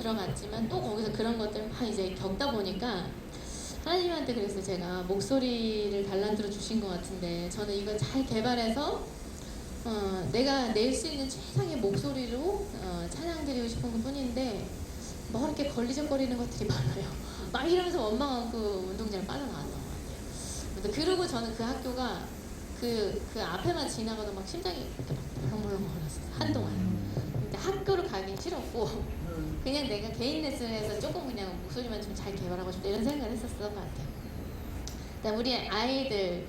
들어갔지만 또 거기서 그런 것들 막 이제 겪다 보니까 하나님한테 그래서 제가 목소리를 달란트로 주신 것 같은데 저는 이걸 잘 개발해서 내가 낼 수 있는 최상의 목소리로 찬양드리고 싶은 것 뿐인데 뭐 이렇게 걸리적거리는 것들이 많아요. 막 이러면서 원망하고 운동장을 빠져나왔던 것 같아요. 그리고 저는 그 학교가 그 앞에만 지나가도 막 심장이 이렇게 막 벌렁벌렁 거렸어요. 한동안. 근데 학교를 가긴 싫었고 그냥 내가 개인 레슨에서 조금 그냥 목소리만 좀 잘 개발하고 싶다 이런 생각을 했었던 것 같아요. 그다음 우리 아이들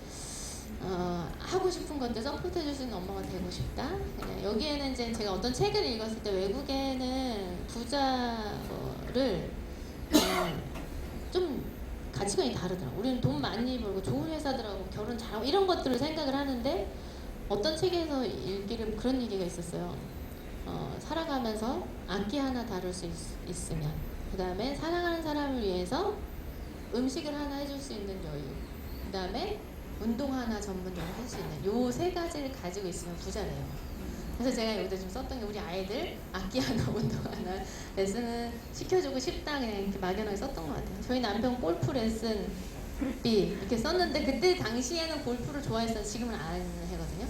하고 싶은 건데 서포트해 줄 수 있는 엄마가 되고 싶다. 여기에는 이제 제가 어떤 책을 읽었을 때 외국에는 부자를 좀 가치관이 다르더라고. 우리는 돈 많이 벌고 좋은 회사들하고 결혼 잘하고 이런 것들을 생각을 하는데 어떤 책에서 읽기를 그런 얘기가 있었어요. 살아가면서 악기 하나 다룰 수 있으면 그 다음에 사랑하는 사람을 위해서 음식을 하나 해줄 수 있는 여유 그 다음에 운동 하나 전문적으로 할 수 있는 요 세 가지를 가지고 있으면 부자래요. 그래서 제가 여기다 좀 썼던 게 우리 아이들 악기 하나 운동 하나 레슨을 시켜주고 싶다 그냥 이렇게 막연하게 썼던 것 같아요. 저희 남편 골프 레슨비 이렇게 썼는데 그때 당시에는 골프를 좋아했어요. 지금은 안 해거든요.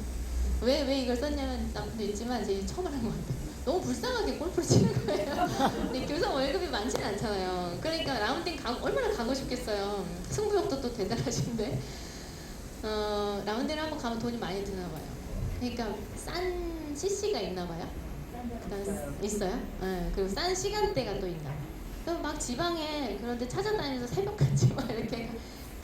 왜 이걸 썼냐면 남편도 있지만 제가 처음 한 것 같아요. 너무 불쌍하게 골프를 치는 거예요. 근데 교사 월급이 많지는 않잖아요. 그러니까 라운딩 얼마나 가고 싶겠어요. 승부욕도 또 대단하신데 라운딩을 한번 가면 돈이 많이 드나 봐요. 그러니까 싼 CC가 있나 봐요. 있어요? 네, 그리고 싼 시간대가 또 있나 봐요. 그럼 막 지방에 그런데 찾아다니면서 새벽까지 막 이렇게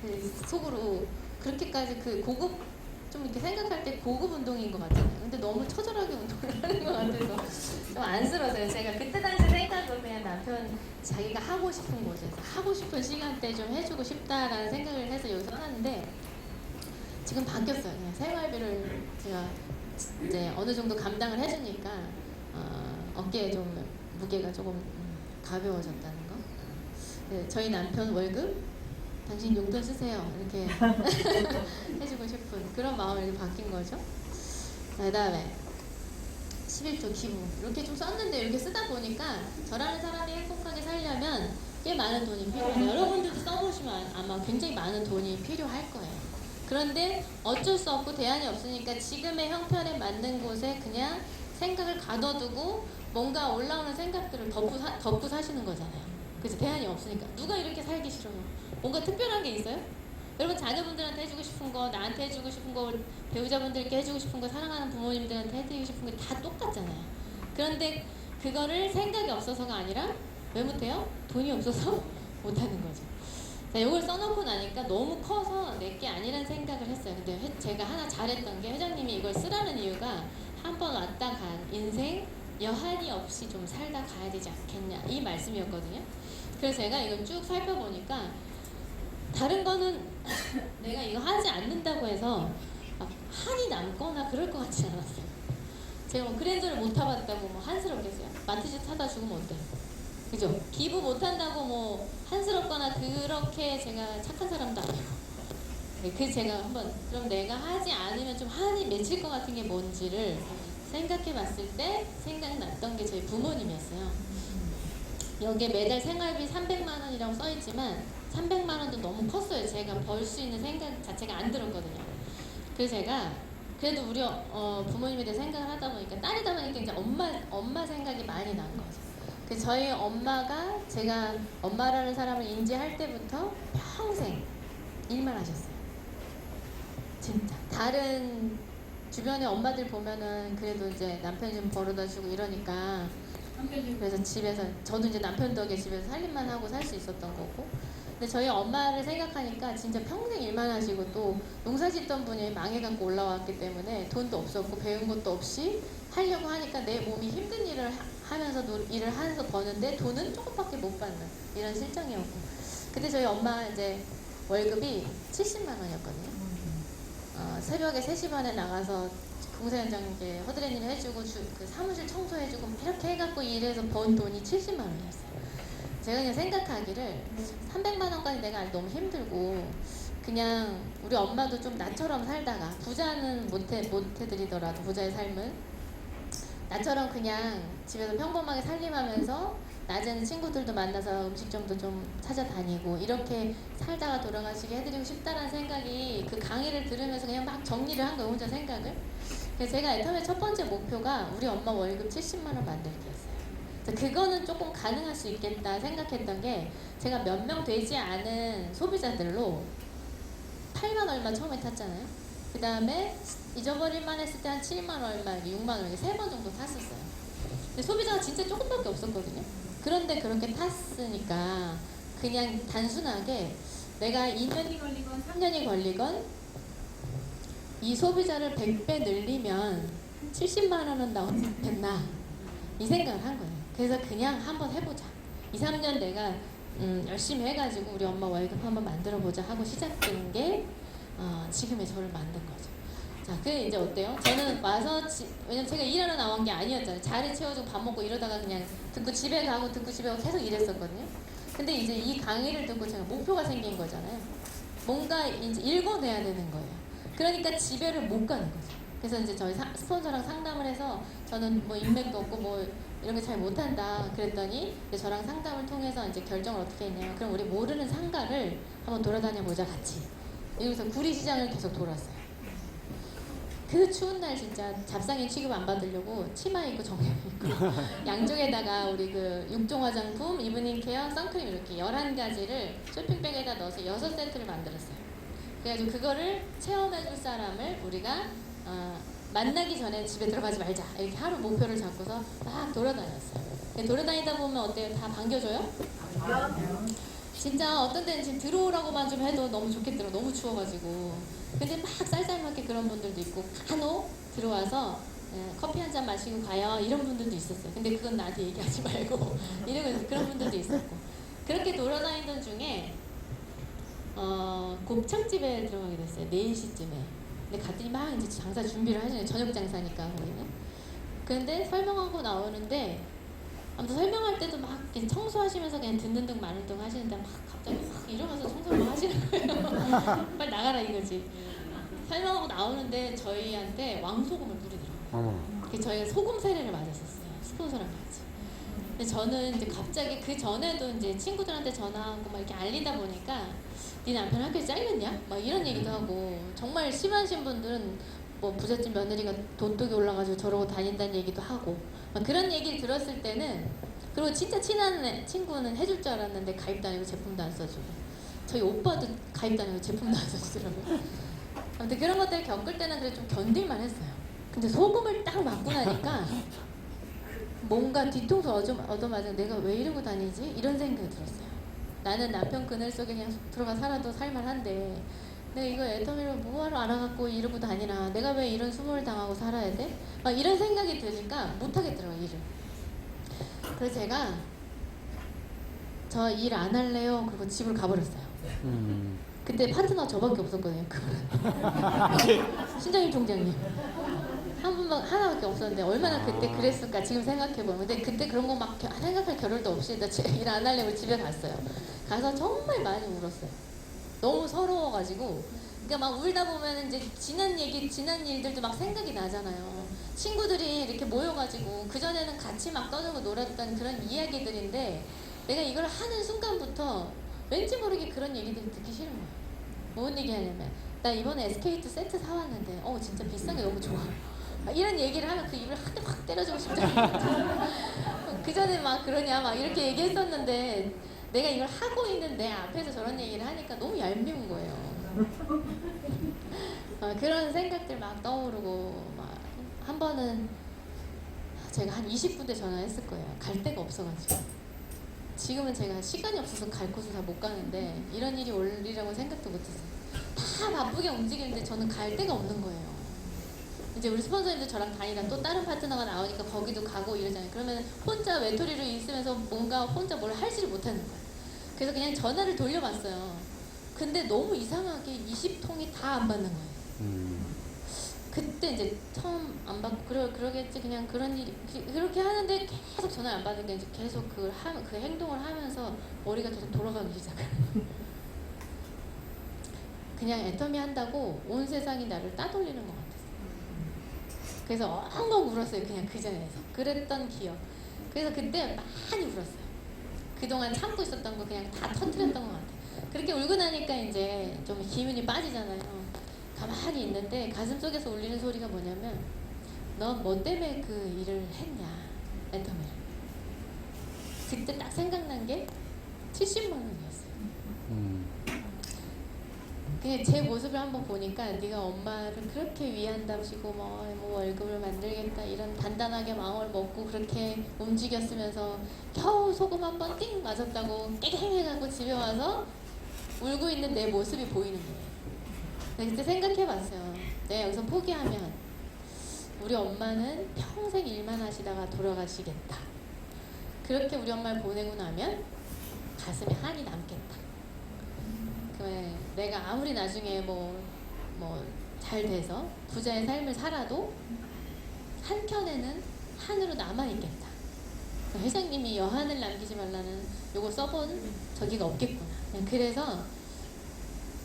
그 속으로 그렇게까지 그 고급 좀 이렇게 생각할 때 고급 운동인 것 같잖아요. 근데 너무 처절하게 운동을 하는 것 같아서 좀 안쓰러워서요. 제가 그때 당시 생각은 그냥 남편 자기가 하고 싶은 곳에서 하고 싶은 시간대 좀 해주고 싶다라는 생각을 해서 여기서 하는데 지금 바뀌었어요. 그냥 생활비를 제가 이제 어느 정도 감당을 해주니까 어깨에 좀 무게가 조금 가벼워졌다는 거. 네, 저희 남편 월급 당신 용돈 쓰세요 이렇게 해주고 싶은 그런 마음이 바뀐 거죠. 그 다음에 11조 기부 이렇게 좀 썼는데 이렇게 쓰다 보니까 저라는 사람이 행복하게 살려면 꽤 많은 돈이 필요해요. 여러분들도 써보시면 아마 굉장히 많은 돈이 필요할 거예요. 그런데 어쩔 수 없고 대안이 없으니까 지금의 형편에 맞는 곳에 그냥 생각을 가둬두고 뭔가 올라오는 생각들을 덮고 사시는 거잖아요. 그래서 대안이 없으니까 누가 이렇게 살기 싫어요? 뭔가 특별한 게 있어요? 여러분 자녀분들한테 해주고 싶은 거, 나한테 해주고 싶은 거, 배우자분들께 해주고 싶은 거, 사랑하는 부모님들한테 해드리고 싶은 게 다 똑같잖아요. 그런데 그거를 생각이 없어서가 아니라 왜 못해요? 돈이 없어서 못하는 거죠. 자, 이걸 써놓고 나니까 너무 커서 내게 아니란 생각을 했어요. 근데 제가 하나 잘했던 게 회장님이 이걸 쓰라는 이유가 한 번 왔다 간 인생 여한이 없이 좀 살다 가야 되지 않겠냐 이 말씀이었거든요. 그래서 제가 이걸 쭉 살펴보니까 다른 거는 내가 이거 하지 않는다고 해서 한이 남거나 그럴 것 같지 않았어요. 제가 뭐 그랜저를 못 타봤다고 뭐 한스럽겠어요? 마티즈 타다 죽으면 어때요? 그죠? 기부 못 한다고 뭐 한스럽거나 그렇게 제가 착한 사람도 아니고. 네, 그 제가 한번 그럼 내가 하지 않으면 좀 한이 맺힐 것 같은 게 뭔지를 생각해 봤을 때 생각났던 게 저희 부모님이었어요. 여기에 매달 생활비 300만 원이라고 써있지만 300만 원도 너무 컸어요. 제가 벌 수 있는 생각 자체가 안 들었거든요. 그래서 제가 그래도 우리 부모님에 대해 생각을 하다 보니까 딸이다 보니까 이제 엄마 생각이 많이 난 거죠. 그래서 저희 엄마가 제가 엄마라는 사람을 인지할 때부터 평생 일만 하셨어요. 진짜 다른 주변에 엄마들 보면은 그래도 이제 남편 좀 벌어다 주고 이러니까 그래서 집에서 저도 이제 남편 덕에 집에서 살림만 하고 살 수 있었던 거고 근데 저희 엄마를 생각하니까 진짜 평생 일만 하시고 또 농사 짓던 분이 망해갖고 올라왔기 때문에 돈도 없었고 배운 것도 없이 하려고 하니까 내 몸이 힘든 일을 하면서 일을 하면서 버는데 돈은 조금밖에 못 받는 이런 실정이었고 그때 저희 엄마 이제 월급이 70만 원이었거든요. 새벽에 3시 반에 나가서 공사 현장 이제 허드렛 일 해주고 그 사무실 청소해주고 이렇게 해갖고 일해서 번 돈이 70만 원이었어요. 제가 그냥 생각하기를 300만 원까지 내가 너무 힘들고 그냥 우리 엄마도 좀 나처럼 살다가 부자는 못 해드리더라도 부자의 삶은 나처럼 그냥 집에서 평범하게 살림하면서 낮에는 친구들도 만나서 음식점도 좀 찾아다니고 이렇게 살다가 돌아가시게 해드리고 싶다라는 생각이 그 강의를 들으면서 그냥 막 정리를 한 거예요, 혼자 생각을. 그래서 제가 애터미의 첫 번째 목표가 우리 엄마 월급 70만 원 만들기였어요. 그래서 그거는 조금 가능할 수 있겠다 생각했던 게, 제가 몇 명 되지 않은 소비자들로 8만 얼마 처음에 탔잖아요. 그 다음에 잊어버릴만 했을 때 한 7만 얼마, 6만 원, 이렇게 3번 정도 탔었어요. 근데 소비자가 진짜 조금밖에 없었거든요. 그런데 그렇게 탔으니까 그냥 단순하게 내가 2년이 걸리건 3년이 걸리건 이 소비자를 100배 늘리면 70만 원은 나오지 않겠나, 이 생각을 한 거예요. 그래서 그냥 한번 해보자. 2, 3년 내가 열심히 해가지고 우리 엄마 월급 한번 만들어보자 하고 시작된 게 지금의 저를 만든 거죠. 자, 그게 이제 어때요? 저는 와서 왜냐면 제가 일하러 나온 게 아니었잖아요. 자리 채워주고 밥 먹고 이러다가 그냥 듣고 집에 가고 듣고 집에 가고 계속 일했었거든요. 근데 이제 이 강의를 듣고 제가 목표가 생긴 거잖아요. 뭔가 이제 읽어내야 되는 거예요. 그러니까 집에를 못 가는 거죠. 그래서 이제 저희 스폰서랑 상담을 해서, 저는 뭐 인맥도 없고 뭐 이런 게 잘 못한다 그랬더니 이제 저랑 상담을 통해서 이제 결정을 어떻게 했냐면, 그럼 우리 모르는 상가를 한번 돌아다녀 보자 같이. 이러면서 구리시장을 계속 돌았어요. 그 추운 날 진짜 잡상인 취급 안 받으려고 치마 입고 정장 입고 양쪽에다가 우리 그 육종 화장품, 이브닝 케어, 선크림 이렇게 11가지를 쇼핑백에다 넣어서 6세트를 만들었어요. 그래가지고 그거를 체험해줄 사람을 우리가 만나기 전에 집에 들어가지 말자, 이렇게 하루 목표를 잡고서 막 돌아다녔어요. 돌아다니다 보면 어때요? 다 반겨줘요? 진짜 어떤 데는 지금 들어오라고만 좀 해도 너무 좋겠더라고, 너무 추워가지고. 근데 막 쌀쌀맞게 그런 분들도 있고, 간혹 들어와서 커피 한 잔 마시고 가요, 이런 분들도 있었어요. 근데 그건 나한테 얘기하지 말고 이러고 그런 분들도 있었고. 그렇게 돌아다니던 중에 곱창집에 들어가게 됐어요. 4시쯤에. 근데 갔더니 막 이제 장사 준비를 하시네요. 저녁 장사니까 거기는. 근데 설명하고 나오는데, 아무튼 설명할 때도 막 청소하시면서 그냥 듣는 둥 마는 둥 하시는데, 막 갑자기 막 일어나서 청소를 막 하시는 거예요. 빨리 나가라 이거지. 설명하고 나오는데 저희한테 왕소금을 뿌리더라고요. 그래서 저희가 소금 세례를 맞았었어요, 스폰서랑 같이. 근데 저는 이제 갑자기 그 전에도 이제 친구들한테 전화하고 막 이렇게 알리다 보니까, 네 남편 학교에 잘렸냐? 막 이런 얘기도 하고, 정말 심하신 분들은 뭐 부잣집 며느리가 돈독이 올라가지고 저러고 다닌다는 얘기도 하고, 막 그런 얘기를 들었을 때는, 그리고 진짜 친한 친구는 해줄 줄 알았는데 가입도 안 하고 제품도 안 써주고, 저희 오빠도 가입도 안 하고 제품도 안 써주더라고요. 아무튼 그런 것들을 겪을 때는 그래도 좀 견딜만 했어요. 근데 소금을 딱 맞고 나니까 뭔가 뒤통수 얻어맞아 내가 왜 이러고 다니지? 이런 생각이 들었어요. 나는 남편 그늘 속에 그냥 들어가 살아도 살만한데, 내가 이거 애터미를 뭐하러 알아갖고 이러고 다니나, 내가 왜 이런 수모를 당하고 살아야 돼? 막 이런 생각이 드니까 못하겠더라고요, 일을. 그래서 제가 저 일 안 할래요, 그리고 집을 가버렸어요. 그때 파트너 저밖에 없었거든요. 신정임 총장님 한 분만, 하나밖에 없었는데 얼마나 그때 그랬을까 지금 생각해보면. 근데 그때 그런 거 막 생각할 겨를도 없이 나 일 안 하려고 집에 갔어요. 가서 정말 많이 울었어요. 너무 서러워가지고. 그러니까 막 울다 보면 이제 지난 얘기, 지난 일들도 막 생각이 나잖아요. 친구들이 이렇게 모여가지고 그전에는 같이 막 떠들고 놀았던 그런 이야기들인데, 내가 이걸 하는 순간부터 왠지 모르게 그런 얘기들이 듣기 싫은 거예요. 뭔 얘기 하냐면, 나 이번에 SK2 세트 사왔는데 진짜 비싼 게 너무 좋아, 이런 얘기를 하면 그 입을 한 대 확 때려주고 싶잖아요. 그 전에 막 그러냐 막 이렇게 얘기했었는데, 내가 이걸 하고 있는 내 앞에서 저런 얘기를 하니까 너무 얄미운 거예요. 그런 생각들 막 떠오르고, 막 한 번은 제가 한 20군데 전화했을 거예요. 갈 데가 없어가지고. 지금은 제가 시간이 없어서 갈 곳을 다 못 가는데, 이런 일이 올리라고 생각도 못했어요. 다 바쁘게 움직이는데 저는 갈 데가 없는 거예요. 이제 우리 스폰서님도 저랑 다니다 또 다른 파트너가 나오니까 거기도 가고 이러잖아요. 그러면 혼자 외톨이로 있으면서 뭔가 혼자 뭘 하지를 못하는 거예요. 그래서 그냥 전화를 돌려봤어요. 근데 너무 이상하게 20통이 다 안 받는 거예요. 그때 이제 처음 안 받고 그러겠지, 그냥 그런 일이 그렇게 하는데 계속 전화를 안 받으니까 이제 계속 그 행동을 하면서 머리가 계속 돌아가기 시작해요. 그냥 애터미 한다고 온 세상이 나를 따돌리는 것 같았어요. 그래서 엉엉 울었어요. 그냥 그 자리에서. 그랬던 기억. 그래서 그때 많이 울었어요. 그동안 참고 있었던 거 그냥 다 터뜨렸던 것 같아. 그렇게 울고 나니까 이제 좀 기운이 빠지잖아요. 가만히 있는데 가슴 속에서 울리는 소리가 뭐냐면 너 뭐 때문에 그 일을 했냐, 애터미를. 그때 딱 생각난 게 70만 원이었어요. 그게 제 모습을 한번 보니까 네가 엄마를 그렇게 위한답시고 뭐 월급을 만들겠다 이런 단단하게 마음을 먹고 그렇게 움직였으면서 겨우 소금 한번 띵 맞았다고 깨갱해가고 집에 와서 울고 있는 내 모습이 보이는 거예요. 근데 그때 생각해봤어요. 내가 여기서 포기하면 우리 엄마는 평생 일만 하시다가 돌아가시겠다. 그렇게 우리 엄마를 보내고 나면 가슴에 한이 남겠다. 내가 아무리 나중에 잘 돼서 부자의 삶을 살아도 한켠에는 한으로 남아있겠다. 회장님이 여한을 남기지 말라는 요거 써본 저기가 없겠구나. 그래서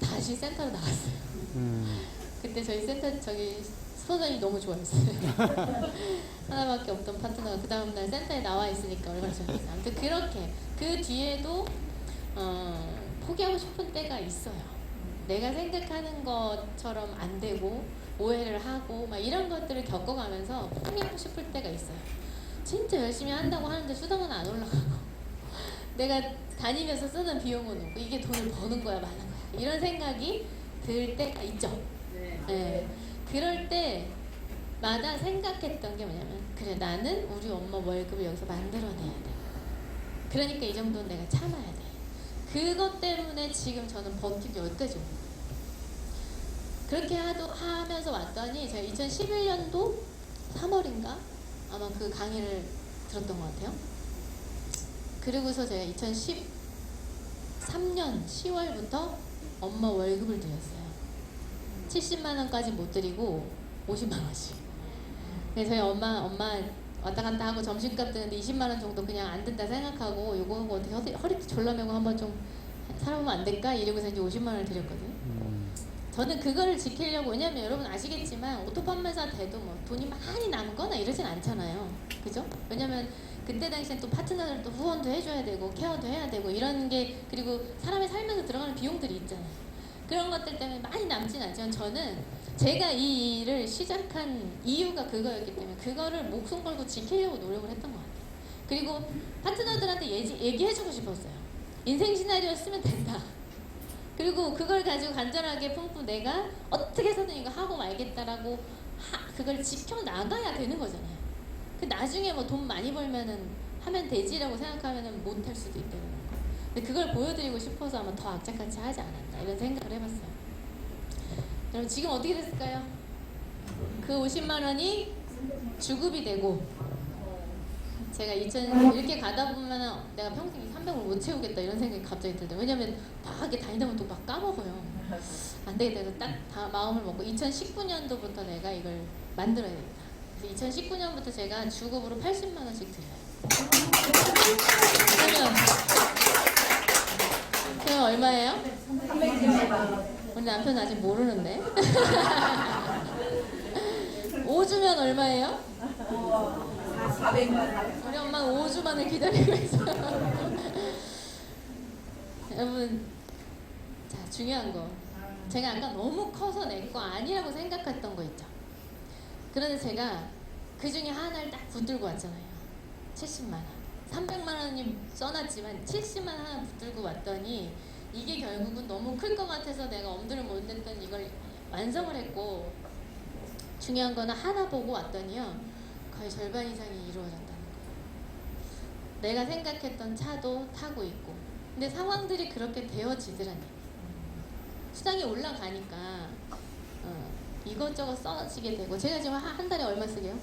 다시 센터로 나갔어요. 그때 저희 센터 소장이 너무 좋아했어요. 하나밖에 없던 파트너가 그 다음날 센터에 나와 있으니까 얼마나 좋았어요. 아무튼 그렇게 그 뒤에도 포기하고 싶은 때가 있어요. 내가 생각하는 것처럼 안 되고 오해를 하고 막 이런 것들을 겪어가면서 포기하고 싶을 때가 있어요. 진짜 열심히 한다고 하는데 수당은 안 올라가고 내가 다니면서 쓰는 비용은 오고 이게 돈을 버는 거야 마는 거야 이런 생각이 들 때가 있죠. 네. 그럴 때마다 생각했던 게 뭐냐면 그래 나는 우리 엄마 월급을 여기서 만들어내야 돼. 그러니까 이 정도는 내가 참아야 돼. 그것 때문에 지금 저는 버티고 여기까지 온 거예요. 그렇게 하면서 왔더니 제가 2011년도 3월인가 아마 그 강의를 들었던 것 같아요. 그리고서 제가 2013년 10월부터 엄마 월급을 드렸어요. 70만 원까지 못 드리고 50만 원씩. 근데 저희 엄마 왔다 갔다 하고 점심값 드는데 20만 원 정도 그냥 안 든다 생각하고 요거 하고 어떻게 허리띠 졸라매고 한번 좀 살아보면 안 될까? 이러고서 이제 50만 원을 드렸거든요. 저는 그거를 지키려고, 왜냐면 여러분 아시겠지만 오토판매사 돼도 뭐 돈이 많이 남거나 이러진 않잖아요. 그죠? 왜냐면 그때 당시엔 또 파트너들도 후원도 해줘야 되고 케어도 해야 되고 이런 게, 그리고 사람이 살면서 들어가는 비용들이 있잖아요. 그런 것들 때문에 많이 남진 않지만 저는 제가 이 일을 시작한 이유가 그거였기 때문에 그거를 목숨 걸고 지키려고 노력을 했던 것 같아요. 그리고 파트너들한테 얘기해주고 싶었어요. 인생 시나리오 쓰면 된다. 그리고 그걸 가지고 간절하게 품고 내가 어떻게 해서든 이거 하고 말겠다라고 그걸 지켜나가야 되는 거잖아요. 그 나중에 뭐 돈 많이 벌면은 하면 되지라고 생각하면은 못 할 수도 있다는 거. 근데 그걸 보여드리고 싶어서 아마 더 악착같이 하지 않았나 이런 생각을 해봤어요. 여러분 지금 어떻게 됐을까요? 그 50만 원이 주급이 되고 제가 이렇게 가다 보면은 내가 평생 300을 못 채우겠다 이런 생각이 갑자기 들더라고요. 왜냐면 막 이렇게 다니다 보면 또 막 까먹어요. 안 되겠다 해서 딱 마음을 먹고 2019년도부터 내가 이걸 만들어야 되겠다. 그래서 2019년부터 제가 주급으로 80만 원씩 드려요. 그러면 얼마예요? 300만. 우리 남편 아직 모르는데. 5주면 얼마예요? 400만. 우리 엄마는 5주만을 기다리고 있어요. 여러분, 자 중요한 거. 제가 아까 너무 커서 내 거 아니라고 생각했던 거 있죠. 그런데 제가 그 중에 하나를 딱 붙들고 왔잖아요. 70만 원. 300만 원이 써놨지만 70만 원 하나 붙들고 왔더니 이게 결국은 너무 클 것 같아서 내가 엄두를 못 냈던 이걸 완성을 했고, 중요한 거는 하나 보고 왔더니요 거의 절반 이상이 이루어졌다는 거예요. 내가 생각했던 차도 타고 있고, 근데 상황들이 그렇게 되어지더라니. 수당이 올라가니까 이것저것 써지게 되고, 제가 지금 한 달에 얼마 쓰게요?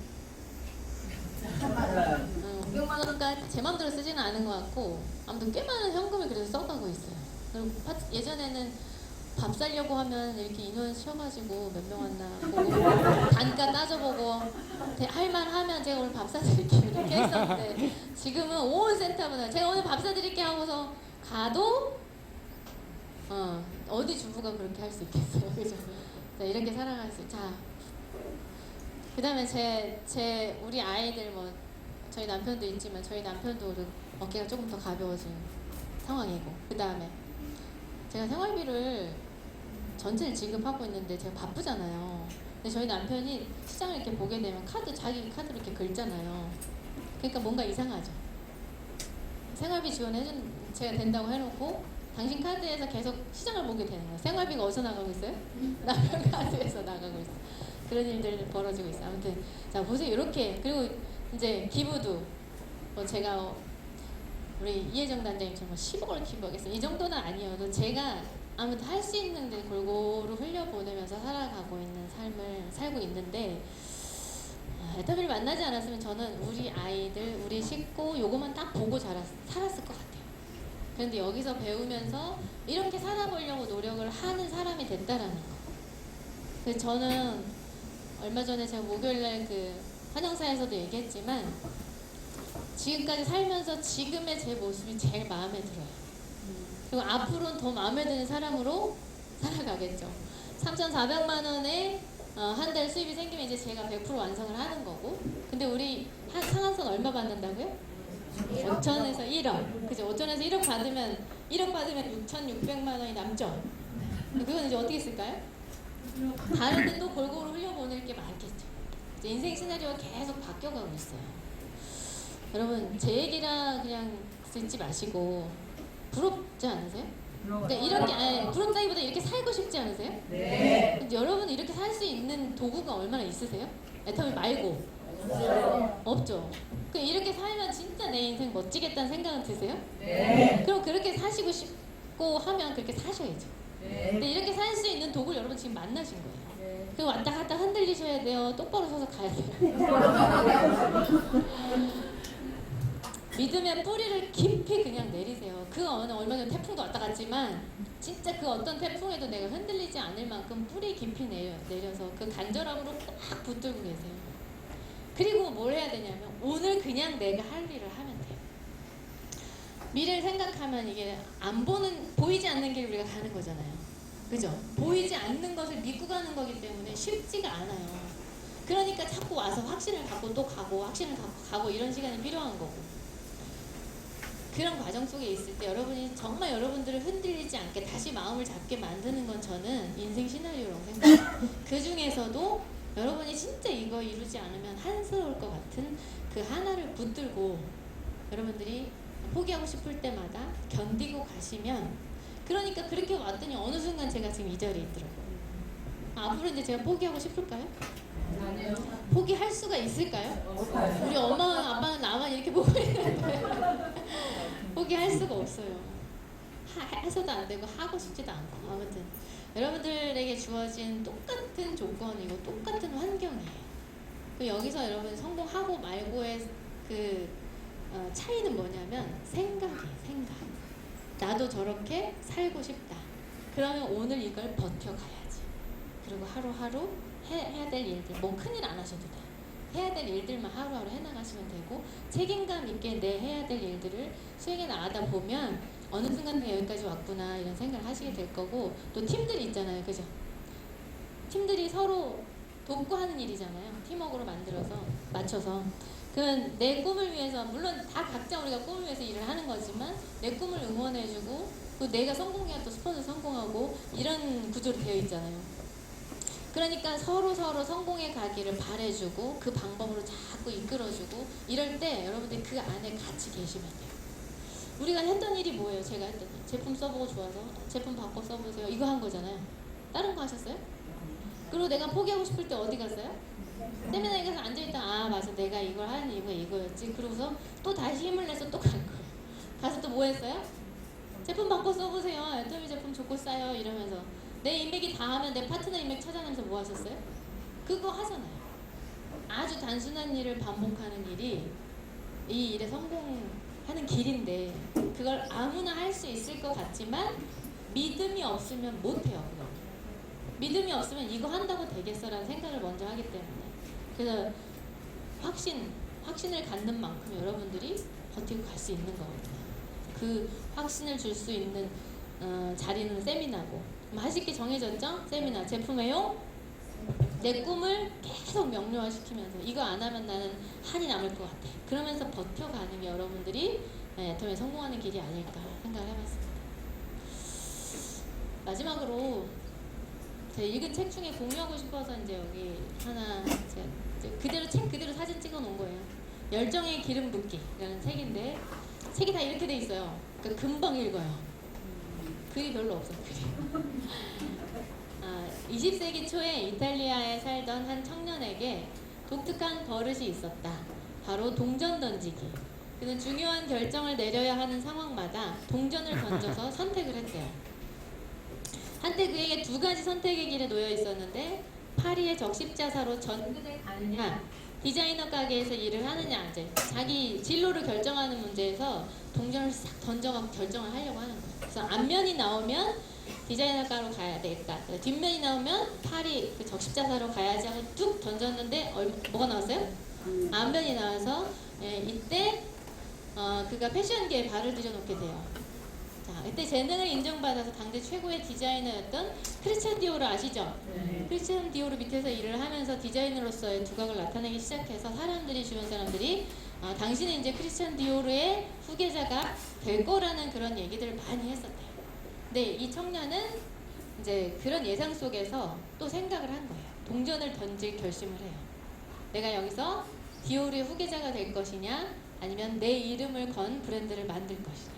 500만 원. 그러니까 제 마음대로 쓰지는 않은 것 같고 아무튼 꽤 많은 현금을 그래서 써가고 있어요. 그리고 예전에는 밥 살려고 하면 이렇게 인원 쉬어가지고 몇 명 왔나 보고 단가 따져보고 할만하면 제가 오늘 밥 사드릴게요 이렇게 했었는데 지금은 온 센터보다 제가 오늘 밥 사드릴게 하고서 가도 어디 주부가 그렇게 할 수 있겠어요. 그죠? 자, 이렇게 살아갈 수. 자, 그 다음에 우리 아이들 뭐 저희 남편도 있지만 저희 남편도 어깨가 조금 더 가벼워진 상황이고, 그 다음에 제가 생활비를 전체를 지급하고 있는데 제가 바쁘잖아요. 근데 저희 남편이 시장을 이렇게 보게 되면 자기 카드로 이렇게 긁잖아요. 그러니까 뭔가 이상하죠. 생활비 지원해준 제가 된다고 해놓고 당신 카드에서 계속 시장을 보게 되는 거예요. 생활비가 어디서 나가고 있어요? 남편 카드에서 나가고 있어요. 그런 일들이 벌어지고 있어요. 아무튼 자 보세요. 이렇게. 그리고 이제 기부도 뭐 제가 우리 이혜정 단장님처럼 10억을 기부하겠어요. 이 정도는 아니어도 제가 아무튼 할 수 있는 데 골고루 흘려보내면서 살아가고 있는 삶을 살고 있는데, 애터미를 만나지 않았으면 저는 우리 아이들, 우리 식구 요거만 딱 보고 살았을 것 같아요. 그런데 여기서 배우면서 이렇게 살아보려고 노력을 하는 사람이 됐다라는 거. 그래서 저는 얼마 전에 제가 목요일날 그 환영사에서도 얘기했지만 지금까지 살면서 지금의 제 모습이 제일 마음에 들어요. 그리고 앞으로는 더 마음에 드는 사람으로 살아가겠죠. 3,400만 원에 한 달 수입이 생기면 이제 제가 100% 완성을 하는 거고, 근데 우리 상한선 얼마 받는다고요? 5천에서 1억. 그죠? 5천에서 1억 받으면 6,600만 원이 남죠. 그건 이제 어떻게 쓸까요? 다른 데 또 골고루 흘려보낼 게 많겠죠. 이제 인생 시나리오가 계속 바뀌어가고 있어요. 여러분 제 얘기라 그냥 듣지 마시고 부럽지 않으세요? 그러니까 이렇게 부럽다기보다 이렇게 살고 싶지 않으세요? 네. 여러분 이렇게 살 수 있는 도구가 얼마나 있으세요? 애터미 말고 없죠. 그 이렇게 살면 진짜 내 인생 멋지겠다는 생각은 드세요? 네. 그럼 그렇게 사시고 싶고 하면 그렇게 사셔야죠. 네. 근데 이렇게 살 수 있는 도구를 여러분 지금 만나신 거예요. 네. 그리고 왔다 갔다 흔들리셔야 돼요. 똑바로 서서 가야 돼요. 믿음의 뿌리를 깊이 그냥 내리세요. 얼마 전에 태풍도 왔다 갔지만 진짜 그 어떤 태풍에도 내가 흔들리지 않을 만큼 뿌리 깊이 내려서 그 간절함으로 꽉 붙들고 계세요. 그리고 뭘 해야 되냐면 오늘 그냥 내가 할 일을 하면 돼요. 미래를 생각하면 이게 보이지 않는 길 우리가 가는 거잖아요. 그죠? 보이지 않는 것을 믿고 가는 거기 때문에 쉽지가 않아요. 그러니까 자꾸 와서 확신을 갖고 또 가고 확신을 갖고 가고 이런 시간이 필요한 거고, 그런 과정 속에 있을 때 여러분이 정말 여러분들을 흔들리지 않게 다시 마음을 잡게 만드는 건 저는 인생 시나리오라고 생각해요. 그 중에서도 여러분이 진짜 이거 이루지 않으면 한스러울 것 같은 그 하나를 붙들고 여러분들이 포기하고 싶을 때마다 견디고 가시면, 그러니까 그렇게 왔더니 어느 순간 제가 지금 이 자리에 있더라고요. 앞으로 이제 제가 포기하고 싶을까요? 아니요. 포기할 수가 있을까요? 우리 엄마와 아빠는 나만 이렇게 보고 있는데 포기할 수가 없어요. 해서도 안 되고 하고 싶지도 않고. 아무튼 여러분들에게 주어진 똑같은 조건이고 똑같은 환경이에요. 여기서 여러분 성공하고 말고의 그 차이는 뭐냐면 생각이에요. 생각. 나도 저렇게 살고 싶다. 그러면 오늘 이걸 버텨가야지. 그리고 하루하루 해야 될 일들, 뭐 큰일 안 하셔도 돼요. 해야 될 일들만 하루하루 해나가시면 되고, 책임감 있게 내 해야 될 일들을 수행해 나가다 보면 어느 순간 내가 여기까지 왔구나 이런 생각을 하시게 될 거고, 또 팀들이 있잖아요. 그죠? 팀들이 서로 돕고 하는 일이잖아요. 팀워크로 맞춰서. 그건 내 꿈을 위해서, 물론 다 각자 우리가 꿈을 위해서 일을 하는 거지만 내 꿈을 응원해주고, 또 내가 성공해야 또 스폰서 성공하고 이런 구조로 되어 있잖아요. 그러니까 서로 성공해 가기를 바래주고 그 방법으로 자꾸 이끌어주고 이럴 때 여러분들이 그 안에 같이 계시면 돼요. 우리가 했던 일이 뭐예요? 제가 했던 일. 제품 써보고 좋아서 제품 바꿔 써보세요. 이거 한 거잖아요. 다른 거 하셨어요? 그리고 내가 포기하고 싶을 때 어디 갔어요? 세미나에 가서 앉아있다. 맞아, 내가 이걸 하는 이유가 이거였지. 그러고서 또 다시 힘을 내서 또 간 거예요. 가서 또 뭐 했어요? 제품 바꿔 써보세요. 애터미 제품 좋고 싸요. 이러면서 내 인맥이 다 하면 내 파트너 인맥 찾아내면서 뭐 하셨어요? 그거 하잖아요. 아주 단순한 일을 반복하는 일이 이 일에 성공하는 길인데, 그걸 아무나 할 수 있을 것 같지만 믿음이 없으면 못해요. 그거. 믿음이 없으면 이거 한다고 되겠어라는 생각을 먼저 하기 때문에. 그래서 확신을 갖는 만큼 여러분들이 버티고 갈 수 있는 거거든요. 그 확신을 줄 수 있는 자리는 세미나고, 하실 게 정해졌죠? 세미나, 제품 외용, 내 꿈을 계속 명료화시키면서 이거 안 하면 나는 한이 남을 것 같아. 그러면서 버텨가는 게 여러분들이 애터미에 성공하는 길이 아닐까 생각을 해봤습니다. 마지막으로 제가 읽은 책 중에 공유하고 싶어서 이제 여기 하나 제가 이제 그대로 책 그대로 사진 찍어 놓은 거예요. 열정의 기름 붓기라는 책인데 책이 다 이렇게 돼 있어요. 그러니까 금방 읽어요. 글이 별로 없어. 글이. 20세기 초에 이탈리아에 살던 한 청년에게 독특한 버릇이 있었다. 바로 동전 던지기. 그는 중요한 결정을 내려야 하는 상황마다 동전을 던져서 선택을 했대요. 한때 그에게 두 가지 선택의 길에 놓여 있었는데 파리의 적십자사로 전국에 가느냐, 디자이너 가게에서 일을 하느냐, 이제 자기 진로를 결정하는 문제에서 동전을 싹 던져갖고 결정을 하려고 하는 거예요. 그래서 앞면이 나오면 디자이너가로 가야 되겠다. 뒷면이 나오면 파리 그 적십자사로 가야지 하고 뚝 던졌는데 뭐가 나왔어요? 앞면이 나와서 이때 그가 패션계에 발을 들여놓게 돼요. 자, 이때 재능을 인정받아서 당대 최고의 디자이너였던 크리스찬 디오르 아시죠? 네. 크리스찬 디오르 밑에서 일을 하면서 디자이너로서의 두각을 나타내기 시작해서 사람들이 주변 사람들이 당신은 이제 크리스찬 디오르의 후계자가 될 거라는 그런 얘기들을 많이 했었대요. 근데 이 청년은 이제 그런 예상 속에서 또 생각을 한 거예요. 동전을 던질 결심을 해요. 내가 여기서 디오르의 후계자가 될 것이냐, 아니면 내 이름을 건 브랜드를 만들 것이냐,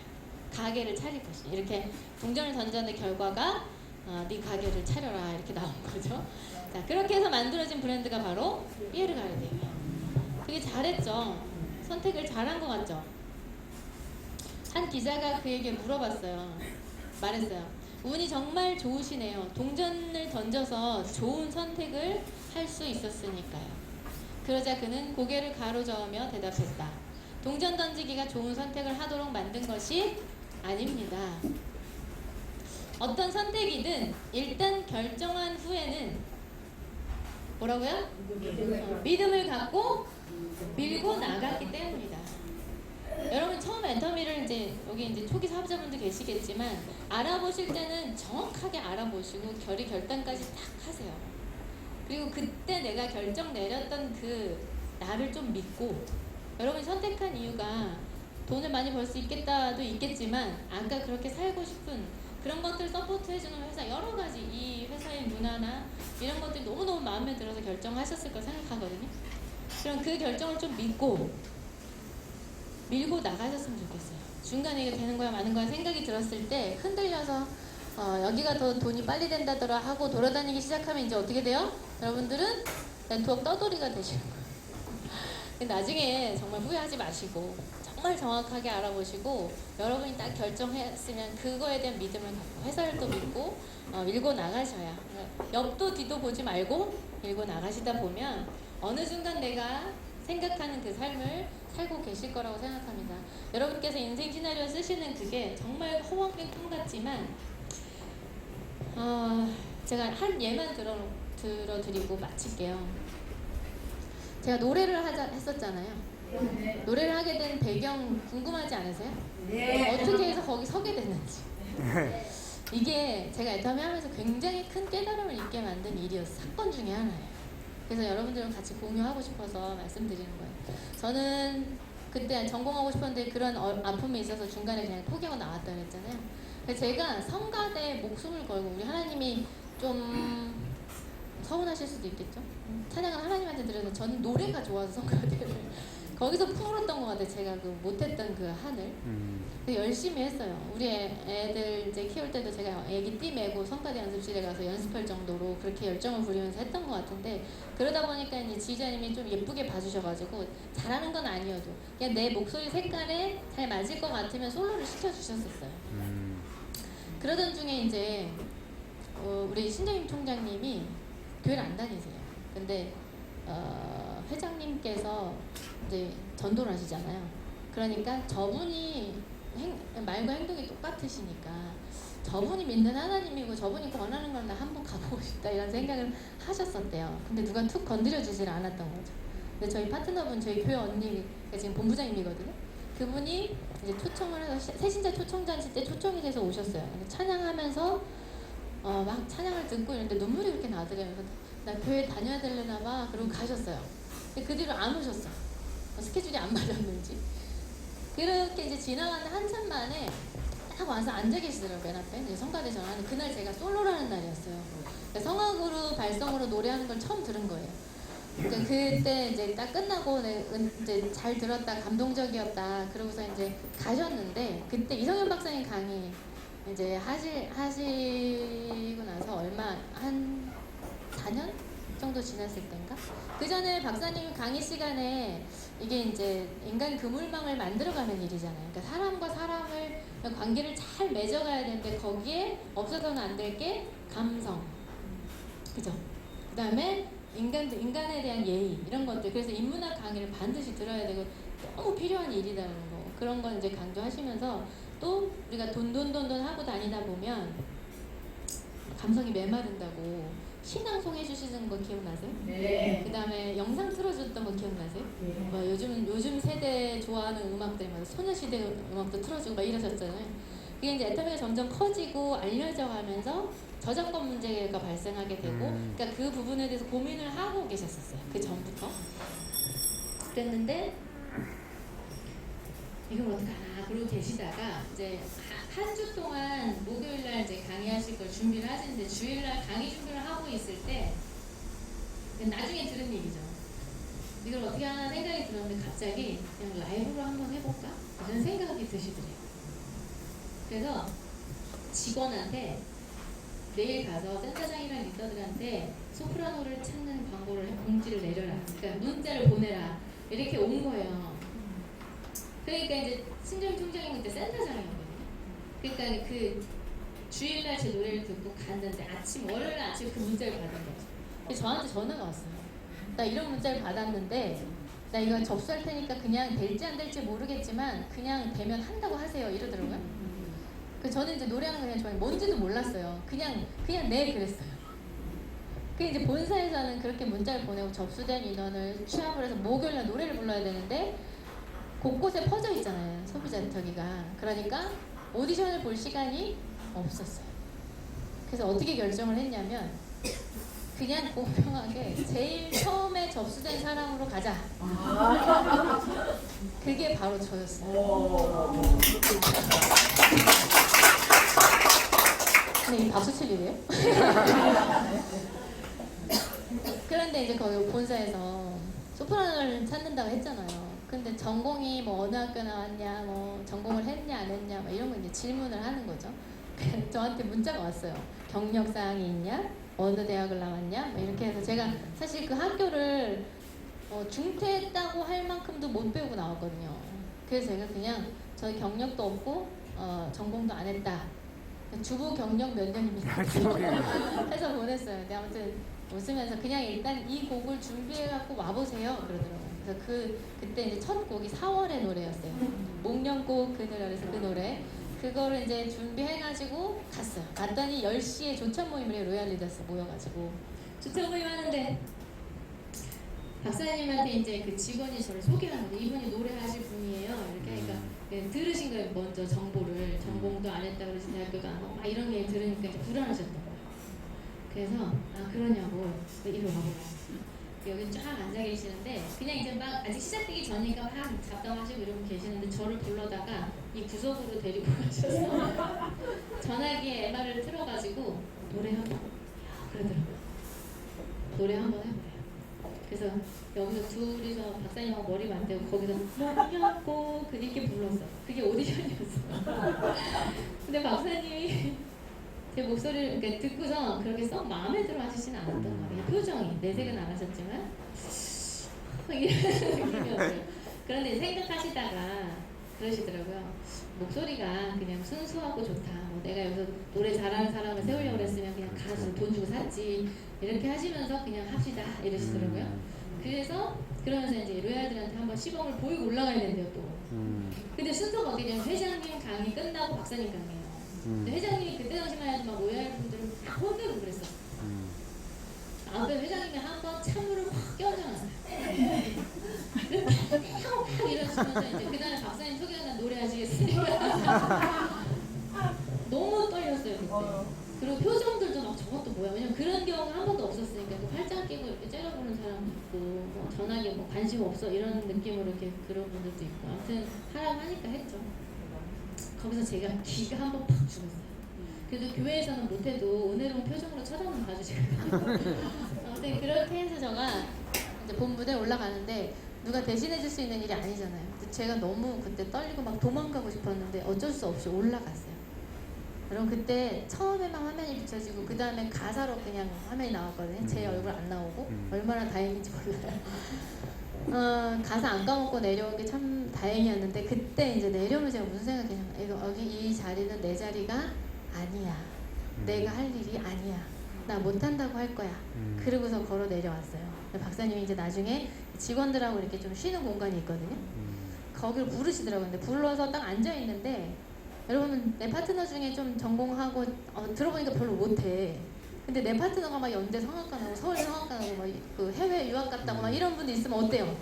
가게를 차릴 것이냐. 이렇게 동전을 던졌는 결과가 네 가게를 차려라 이렇게 나온 거죠. 자, 그렇게 해서 만들어진 브랜드가 바로 피에르 가르디에요. 되게 잘했죠. 선택을 잘한 것 같죠. 한 기자가 그에게 물어봤어요. 말했어요. 운이 정말 좋으시네요. 동전을 던져서 좋은 선택을 할 수 있었으니까요. 그러자 그는 고개를 가로저으며 대답했다. 동전 던지기가 좋은 선택을 하도록 만든 것이 아닙니다. 어떤 선택이든 일단 결정한 후에는 뭐라고요? 믿음을 갖고 밀고 나갔기 때문입니다. 여러분 처음 애터미를 이제 여기 이제 초기 사업자분들 계시겠지만 알아보실 때는 정확하게 알아보시고 결단까지 딱 하세요. 그리고 그때 내가 결정 내렸던 그 나를 좀 믿고, 여러분이 선택한 이유가 돈을 많이 벌 수 있겠다도 있겠지만 아까 그렇게 살고 싶은 그런 것들 서포트 해주는 회사, 여러 가지 이 회사의 문화나 이런 것들이 너무너무 마음에 들어서 결정하셨을 거 생각하거든요. 그럼 그 결정을 좀 믿고 밀고 나가셨으면 좋겠어요. 중간에 이게 되는 거야 마는 거야 생각이 들었을 때 흔들려서 여기가 더 돈이 빨리 된다더라 하고 돌아다니기 시작하면 이제 어떻게 돼요? 여러분들은 렌트업 떠돌이가 되시는 거예요. 근데 나중에 정말 후회하지 마시고 정말 정확하게 알아보시고 여러분이 딱 결정했으면 그거에 대한 믿음을 갖고 회사를 또 믿고 밀고 나가셔야, 옆도 뒤도 보지 말고 밀고 나가시다 보면 어느 순간 내가 생각하는 그 삶을 살고 계실 거라고 생각합니다. 여러분께서 인생 시나리오 쓰시는 그게 정말 허황된 꿈 같지만 제가 한 예만 들어드리고 마칠게요. 제가 노래를 했었잖아요. 네. 노래를 하게 된 배경 궁금하지 않으세요? 네. 어떻게 해서 거기 서게 됐는지. 이게 제가 애터미 하면서 굉장히 큰 깨달음을 잊게 만든 일이었어요. 사건 중에 하나예요. 그래서 여러분들과 같이 공유하고 싶어서 말씀드리는 거예요. 저는 그때 전공하고 싶었는데 그런 아픔이 있어서 중간에 그냥 포기하고 나왔다 그랬잖아요. 그래서 제가 성가대에 목숨을 걸고, 우리 하나님이 좀 서운하실 수도 있겠죠. 찬양은 하나님한테 드렸는데 저는 노래가 좋아서 성가대를 거기서 풀었던 것 같아요. 제가 그 못했던 그 한을. 열심히 했어요. 우리 애들 이제 키울 때도 제가 애기 띠 메고 성가대 연습실에 가서 연습할 정도로 그렇게 열정을 부리면서 했던 것 같은데, 그러다 보니까 이제 지휘자님이 좀 예쁘게 봐주셔가지고 잘하는 건 아니어도 그냥 내 목소리 색깔에 잘 맞을 것 같으면 솔로를 시켜주셨었어요. 그러던 중에 이제 우리 신정임 총장님이 교회를 안 다니세요. 근데 회장님께서 이제 전도를 하시잖아요. 그러니까 저분이 말과 행동이 똑같으시니까 저분이 믿는 하나님이고 저분이 권하는 걸 나 한번 가보고 싶다 이런 생각을 하셨었대요. 근데 누가 툭 건드려 주질 않았던 거죠. 근데 저희 파트너분, 저희 교회 언니가 지금 본부장님이거든요. 그분이 이제 초청을 해서 새신자 초청잔치 때 초청이 돼서 오셨어요. 찬양하면서 막 찬양을 듣고 있는데 눈물이 그렇게 나더래요. 그래서 나 교회 다녀야 되려나 봐. 그러고 가셨어요. 근데 그 뒤로 안 오셨어. 스케줄이 안 맞았는지. 그렇게 이제 지나가는 한참 만에 딱 와서 앉아 계시더라고요. 맨 앞에 이제 성가대 전하는 그날 제가 솔로라는 날이었어요. 그러니까 성악으로 발성으로 노래하는 걸 처음 들은 거예요. 그러니까 그때 이제 딱 끝나고 이제 잘 들었다, 감동적이었다. 그러고서 이제 가셨는데 그때 이성현 박사님 강의 이제 하시고 나서 얼마 한 4년 정도 지났을 때인가? 그 전에 박사님 강의 시간에 이게 이제 인간 그물망을 만들어가는 일이잖아요. 그러니까 사람과 사람을 관계를 잘 맺어가야 되는데 거기에 없어서는 안 될 게 감성, 그죠? 그다음에 인간에 대한 예의 이런 것들. 그래서 인문학 강의를 반드시 들어야 되고 너무 필요한 일이라는 거. 그런 건 이제 강조하시면서 또 우리가 돈돈 하고 다니다 보면 감성이 메마른다고 신앙송 해주시는 거 기억나세요? 네. 그 다음에 영상 틀어줬던 거 기억나세요? 네. 뭐 요즘 세대 좋아하는 음악들, 막 소녀시대 음악도 틀어주고 막 이러셨잖아요. 그게 이제 애터미가 점점 커지고 알려져 가면서 저작권 문제가 발생하게 되고, 그러니까 그 부분에 대해서 고민을 하고 계셨었어요. 그 전부터. 그랬는데 이걸 어떡하나 그러고 계시다가 이제 한 주 동안 목요일날 이제 강의하실 걸 준비를 하시는데 주일날 강의 준비를 하고 있을 때 나중에 들은 얘기죠. 이걸 어떻게 하나 생각이 들었는데 갑자기 그냥 라이브로 한번 해볼까? 이런 생각이 드시더래요. 그래서 직원한테 내일 가서 센터장이랑 리더들한테 소프라노를 찾는 광고를 공지를 내려라. 그러니까 문자를 보내라. 이렇게 온 거예요. 그러니까 이제 신정 총장이 그때 센터장이었거든요. 그러니까 그 주일날 제 노래를 듣고 갔는데 월요일 아침 그 문자를 받은 거죠. 그래서 저한테 전화가 왔어요. 나 이런 문자를 받았는데 나 이거 접수할 테니까 그냥 될지 안 될지 모르겠지만 그냥 되면 한다고 하세요. 이러더라고요. 그 저는 이제 노래하는 거 그냥 좋아해. 뭔지도 몰랐어요. 그냥 네 그랬어요. 그 이제 본사에서는 그렇게 문자를 보내고 접수된 인원을 취합을 해서 목요일날 노래를 불러야 되는데 곳곳에 퍼져 있잖아요. 소비자 저기가. 그러니까 오디션을 볼 시간이 없었어요. 그래서 어떻게 결정을 했냐면 그냥 공평하게 제일 처음에 접수된 사람으로 가자. 그게 바로 저였어요. 근데 이 박수 칠 일이에요? 그런데 이제 거기 본사에서 소프라노를 찾는다고 했잖아요. 근데 전공이 뭐 어느 학교 나왔냐, 뭐 전공을 했냐 안 했냐, 뭐 이런 거 이제 질문을 하는 거죠. 저한테 문자가 왔어요. 경력 사항이 있냐, 어느 대학을 나왔냐, 뭐 이렇게 해서 제가 사실 그 학교를 중퇴했다고 할 만큼도 못 배우고 나왔거든요. 그래서 제가 그냥 저 경력도 없고 전공도 안 했다. 주부 경력 몇 년입니다. 해서 보냈어요. 근데 아무튼 웃으면서 그냥 일단 이 곡을 준비해갖고 와보세요. 그러더라고요. 그래서 그때 이제 첫 곡이 4월의 노래였어요. 목련꽃 그늘 아래서 그 노래. 그거를 이제 준비해가지고 갔어요. 갔더니 10시에 조찬 모임을 로얄 리더스 모여가지고 조찬 모임 하는데 박사님한테 이제 그 직원이 저를 소개하는 거예요. 이분이 노래하실 분이에요. 이렇게 하니까 들으신 거예요. 먼저 정보를. 전공도 안 했다 그러지 대학교도 안 하고 막 이런 얘기 들으니까 이제 불안하셨던 거예요. 그래서 그러냐고 이리 와보라. 여기 쫙 앉아 계시는데 그냥 이제 막 아직 시작되기 전이니까 막 잡담하시고 이러고 계시는데 저를 불러다가 이 구석으로 데리고 가셔서 전화기에 MR을 틀어가지고 노래 한번 그러더라고요. 노래 한번 해보래요. 그래서 여기서 둘이서 박사님하고 머리 만들고 거기서 뭐냐고 그렇게 불렀어. 그게 오디션이었어. 근데 박사님이 제 목소리를 그러니까 듣고서 그렇게 썩 마음에 들어 하시지는 않았던 거예요. 표정이 내색은 안 하셨지만 이런 느낌이었어요. 그런데 생각하시다가 그러시더라고요. 목소리가 그냥 순수하고 좋다. 뭐 내가 여기서 노래 잘하는 사람을 세우려고 그랬으면 그냥 가수 돈 주고 샀지. 이렇게 하시면서 그냥 합시다 이러시더라고요. 그래서 그러면서 이제 로얄들한테 한번 시범을 보이고 올라가야 된대요 또. 근데 순서가 어떻게 되냐면 회장님 강의 끝나고 박사님 강의예요. 근데 회장님이 그때 당시만 해도 막 로얄 분들은 다 혼내고 그랬어. 아무튼 회장님이 한번 찬물을 확 껴안아놨어요. 팍 이러시면서 이제 그다음에 박사님 소개하는 노래 하시겠습니까? 너무 떨렸어요 그때. 그리고 표정들도 막 저것도 뭐야. 왜냐면 그런 경우가 한 번도 없었으니까 또 팔짱 끼고 이렇게 째려보는 사람도 있고 뭐 전화기 뭐 관심 없어 이런 느낌으로 이렇게 그런 분들도 있고 아무튼 하라고 하니까 했죠. 거기서 제가 기가 한 번 팍 죽었어요. 그래도 교회에서는 못해도 은혜로운 표정으로 쳐다만 봐주시거든요. 아무튼 그렇게 해서 제가 이제 본부대에 올라가는데 누가 대신해 줄 수 있는 일이 아니잖아요. 근데 제가 너무 그때 떨리고 막 도망가고 싶었는데 어쩔 수 없이 올라갔어요. 그럼 그때 처음에만 화면이 비춰지고 그 다음에 가사로 그냥 화면이 나왔거든요. 제 얼굴 안 나오고 얼마나 다행인지 몰라요. 가사 안 까먹고 내려온 게 참 다행이었는데 그때 이제 내려오면 제가 무슨 생각이냐면 여기 이 자리는 내 자리가 아니야. 내가 할 일이 아니야. 나 못한다고 할 거야. 그러고서 걸어 내려왔어요. 박사님이 이제 나중에 직원들하고 이렇게 좀 쉬는 공간이 있거든요. 거기를 부르시더라고요. 근데 불러서 딱 앉아 있는데 여러분 내 파트너 중에 좀 전공하고 들어보니까 별로 못해. 근데 내 파트너가 막 연대 성악가 나고 서울 성악가 나고 막 그 해외 유학 갔다고 막 이런 분들 있으면 어때요?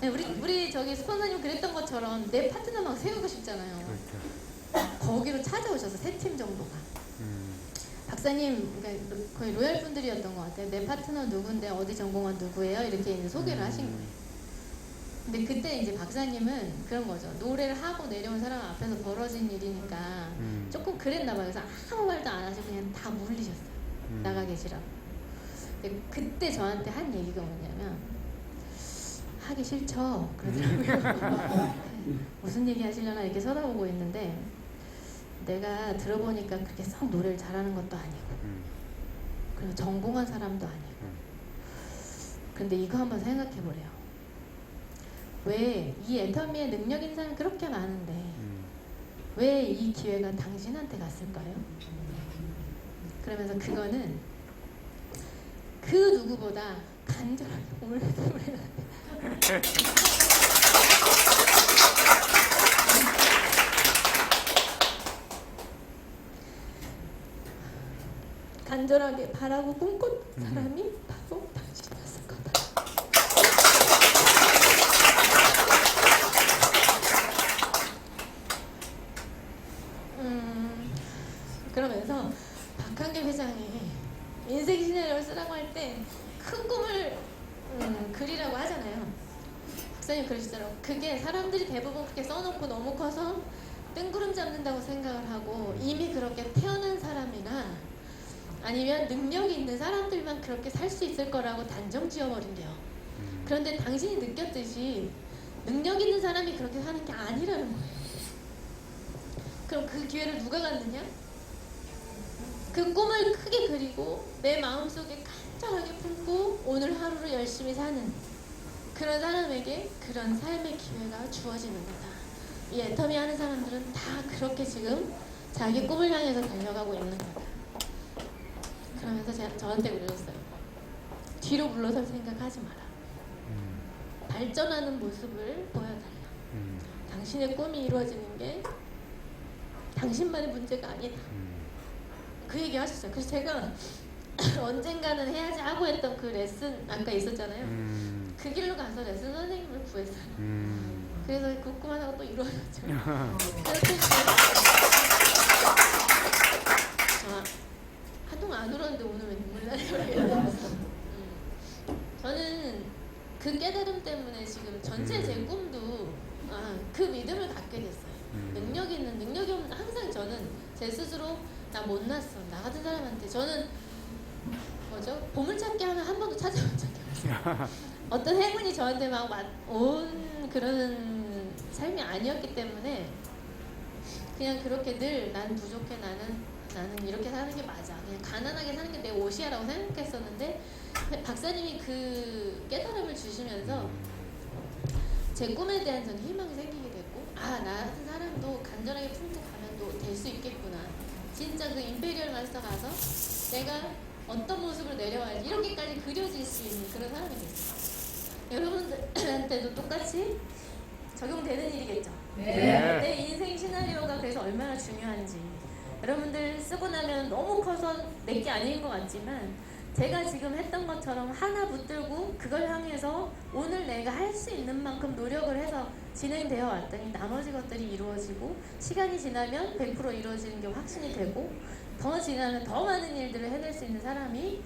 네, 우리 저기 스폰서님 그랬던 것처럼 내 파트너 막 세우고 싶잖아요. 거기로 찾아오셔서 3팀 정도가. 박사님, 그러니까 거의 로얄 분들이었던 것 같아요. 내 파트너 누군데 어디 전공한 누구예요? 이렇게 이제 소개를 하신 거예요. 근데 그때 이제 박사님은 그런 거죠. 노래를 하고 내려온 사람 앞에서 벌어진 일이니까 조금 그랬나 봐요. 그래서 아무 말도 안 하시고 그냥 다 물리셨어요. 나가 계시라고. 근데 그때 저한테 한 얘기가 뭐냐면 하기 싫죠. 그러더라고요. 무슨 얘기 하시려나 이렇게 쳐다보고 있는데 내가 들어보니까 그렇게 썩 노래를 잘하는 것도 아니고 그리고 전공한 사람도 아니고 근데 이거 한번 생각해 보래요. 왜 이 애터미에 능력 있는 사람이 그렇게 많은데 왜 이 기회가 당신한테 갔을까요? 그러면서 그거는 그 누구보다 간절하게 오래오래 간절하게 바라고 꿈꿨던 사람이 바로 당신이었을 거다. 그러면서 박한길 회장이 인생 시나리오를 쓰라고 할 때 큰 꿈을 그리라고 하잖아요. 박사님 그러시더라고. 그게 사람들이 대부분 그렇게 써놓고 너무 커서 뜬구름 잡는다고 생각을 하고 이미 그렇게 태어난 사람이나 아니면 능력이 있는 사람들만 그렇게 살 수 있을 거라고 단정 지어버린대요. 그런데 당신이 느꼈듯이 능력 있는 사람이 그렇게 사는 게 아니라는 거예요. 그럼 그 기회를 누가 갖느냐? 그 꿈을 크게 그리고 내 마음속에 간절하게 품고 오늘 하루를 열심히 사는 그런 사람에게 그런 삶의 기회가 주어지는 거다. 이 애터미 하는 사람들은 다 그렇게 지금 자기 꿈을 향해서 달려가고 있는 거다. 그러면서 저한테 그러셨어요. 뒤로 물러설 생각하지 마라. 발전하는 모습을 보여달라. 당신의 꿈이 이루어지는 게 당신만의 문제가 아니다. 그 얘기 하셨어요. 그래서 제가 언젠가는 해야지 하고 했던 그 레슨 아까 있었잖아요. 그 길로 가서 레슨 선생님을 구했어요. 그래서 그 꿈 하나가 또 이루어졌죠. 그렇게 한동안 안 울었는데 오늘 왜 눈물 나요? 저는 그 깨달음 때문에 지금 전체 제 꿈도 그 믿음을 갖게 됐어요. 능력이 있는 능력이 없는 항상 저는 제 스스로 나 못났어. 나 같은 사람한테 저는 보물찾기 하면 한 번도 찾아본 적이 없어요. 어떤 행운이 저한테 막 온 그런 삶이 아니었기 때문에 그냥 그렇게 늘 난 부족해 나는 이렇게 사는 게 맞아. 그냥 가난하게 사는 게 내 옷이야라고 생각했었는데 박사님이 그 깨달음을 주시면서 제 꿈에 대한 전 희망이 생기게 됐고 나 같은 사람도 간절하게 품고 가면 또 될 수 있겠구나. 진짜 그 임페리얼 마스터 가서 내가 어떤 모습으로 내려와야지 이렇게까지 그려질 수 있는 그런 사람이 됐어요. 여러분들한테도 똑같이 적용되는 일이겠죠. 네. 내 인생 시나리오가 그래서 얼마나 중요한지 여러분들 쓰고 나면 너무 커서 내게 아닌 것 같지만 제가 지금 했던 것처럼 하나 붙들고 그걸 향해서 오늘 내가 할 수 있는 만큼 노력을 해서 진행되어 왔더니 나머지 것들이 이루어지고 시간이 지나면 100% 이루어지는 게 확신이 되고 더 지나면 더 많은 일들을 해낼 수 있는 사람이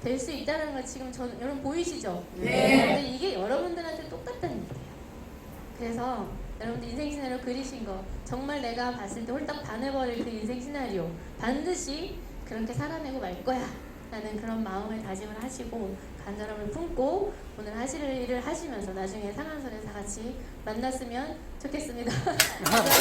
될 수 있다는 걸 지금 여러분 보이시죠? 네. 근데 이게 여러분들한테 똑같다는 얘기예요. 그래서 여러분들 인생 시나리오 그리신 거 정말 내가 봤을 때 홀딱 반해버릴 그 인생 시나리오 반드시 그렇게 살아내고 말 거야 라는 그런 마음을 다짐을 하시고 간절함을 품고 오늘 하실 일을 하시면서 나중에 상한선에서 같이 만났으면 좋겠습니다. 감사합니다.